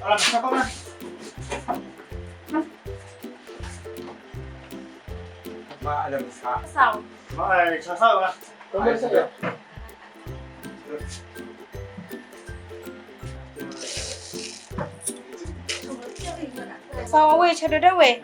Alam siapa kan? Ma ada bisa. Sao? Ma sao kan? Tunggu saja. Sao we chado da we?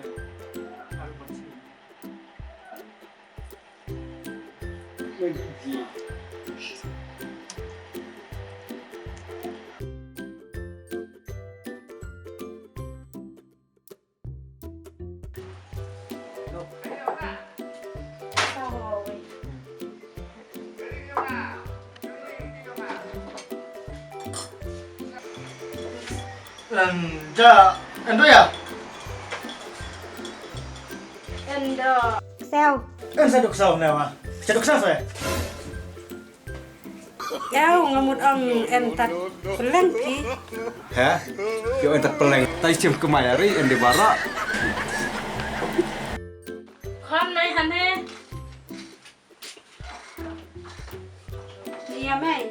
Sao we? Ja, endo ya? Endo. Sao? Saya duk sao nào mà? Saya duk sao saya? Yau ngamut ang entat pelengki. Hah? Yo entar peleng. Tai sim kemayari ende bara. Con này hắn he. Nia mày.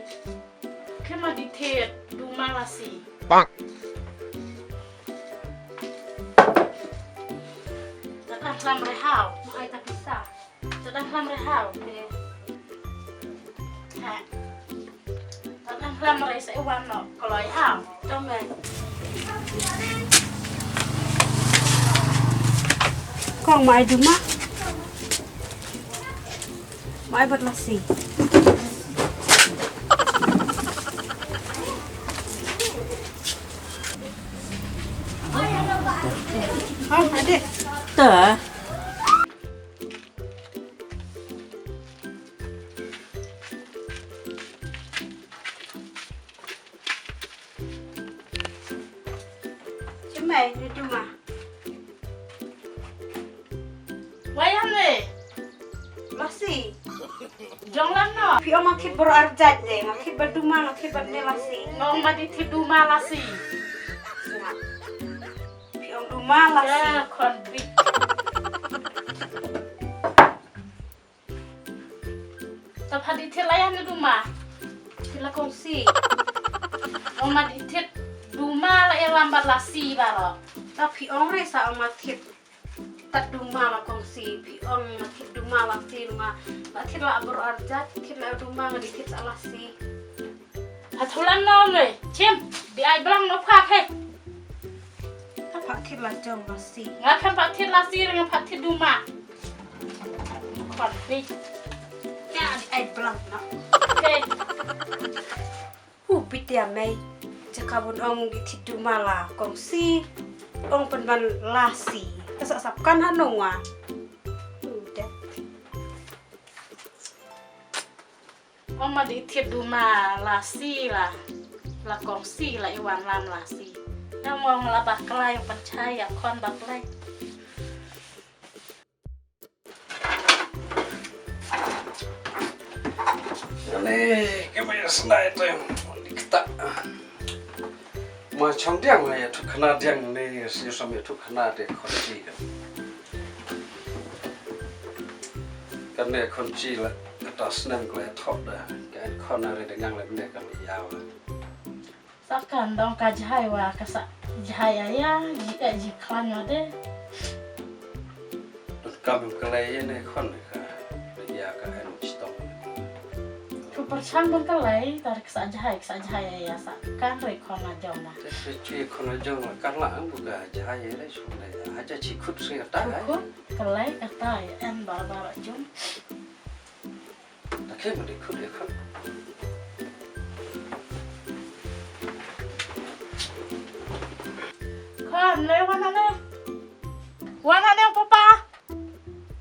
Khi mà đi thiệt đủ mang là gìจะตั้งคำไรห่าว Ai tak bisa. จะตั้งคำไรห่าวฮะจะตั้งคำไรใส่วันเนาะก็ลอยห่าว Trong này. Con mai duma. Mai berlasi. Oh, adik. Tuh. Cuma di rumah. ไว้ยังเลย Lasi. จงแล้วเนาะ Pio makit berarjat deh, makit berduma, makit bernelasi. น้องมาดีทิดดูมาละสิ Pio duma เจ้า lasi. คนบิดแต่พอดีทิดอะไรยังไม่ดูมา Sila kongsi. น้องมาดีทิดดูมาละเอลัมบัดละสิบาร์ Tapi ong resa ong makit tak duma lah kongsi. Piong makit duma lasi rumah. Makit lah berarjat, makit lah duma ngedikit lasi. ถ้าทุลันน้องเลยชิมดีไอ้บลังนกพากให้ Apa makit lah jong lasi. งั้นคำพัดทิดละสิdenganพัดทิดดูมาคนบิด Ya, ai belang nak. โอเค Bit ya mai. Cakabun ong ngedikit duma lah kongsi. Ong penban lasi. Kesak-sapkan hanungwa. Udah. ว่ามาดีเทียบดูมาลาซี่ล่ะละกองซี่ละอีวันลามลาซี่แล้วมองละบักไกลปัญชัยอยากคอนบักไกล Ini kaya senai itu yang dikita. Macam dia ya tu kena dia ni sampai tu kena dia kunci kan. Karena kunci lah atas nem kaya top dah. Kan kena ada dengan lagi kan jauh. สักกันดองกาจายว่ากษัตริย์จายya ji klan yo de Dan kami kelai ni kon ka. Ya ka anu stop. ทุกประชันบนก็เลยแต่กษัตริย์จายyaสักกันเลยคอนมาจอมนะ Tapi cuy kon jong kan lah buka jaya lah sudah. Aja cikut sih tak. ทุกก็เลยกระต่ายแอนบาร์บาร์จุ่ม Tak kira dia ikut dia kan. คอนเลยวันนั้นเลยวันนั้นเนี่ยป๊าป๊า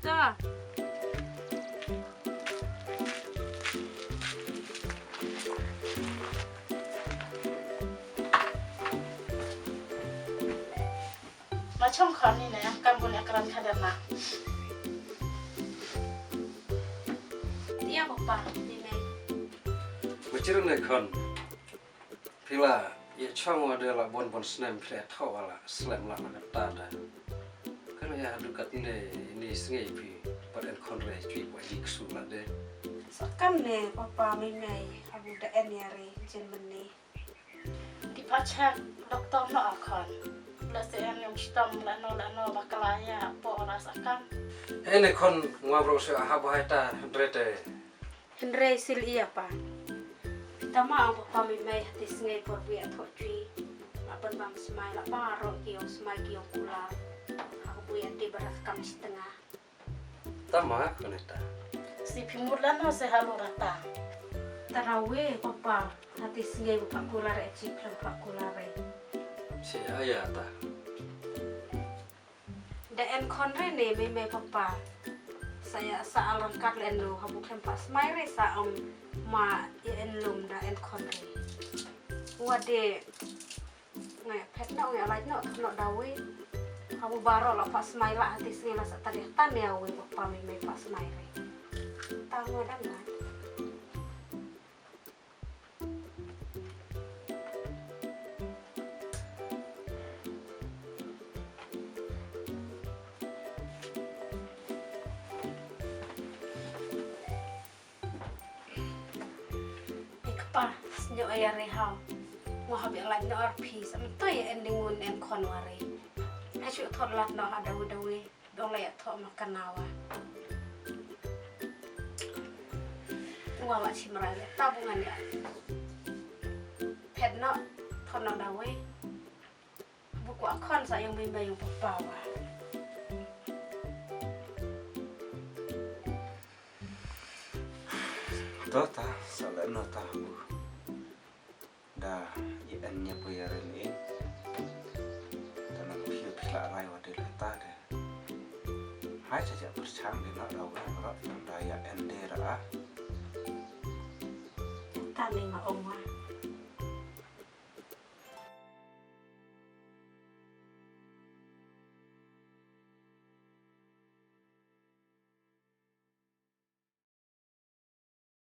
Dah. Macam kan ni ya, kan punya keran kader nak. Dia apa? Ni mai. Macam ni kan. Pila ya cang ada lah bon snap pila tahu lah slam lah nak tada. Kalau ya dekat ini sengai pi pada konre cuy buat iksu lah deh. Sakan ne papa mai mai. Abu da en yari jen meni. Di pacak doktor no akan. Lesen yang stom lano bakalaya po rasakan. Ini kon ngobrol soal apa kita drete. Henry sil iya pa. Tama ang pami may hati ngay por biya thochi. Apan bang smile la paro kiyo smile kiyo kula. Aku buya di beras kam setengah. Tama kon ita. Si pimulan no se halu rata. Tarawe papa hati ngay buka kula re ciplang pak kula re. Si ayah ta. Dan konre ne me papa. Saya sa alangkat leno habuk lempas smile sa ma en lum da en konre. Wade ngai pet na ngai alai no no dawe. Habu baro la pas smile la hati sila sa tadi tan ya we papa me pas smile. Tahu ada nggak? Pa, senyo ayah rehau. Mau habis lagi no RP, sama ya ending un en konwari. Asyik thot lat no ada dawe, dong layak thot makan nawa. Wala si meraya tabungan ya. Pet no thot no dawe. Buku akon saya yang bimbang bawa. Tota salah no tahu dah iannya puyarin in tanam piu pila rai wadi leta deh hai saja bersang di nak rawa berat daya endera Tani ma omwa.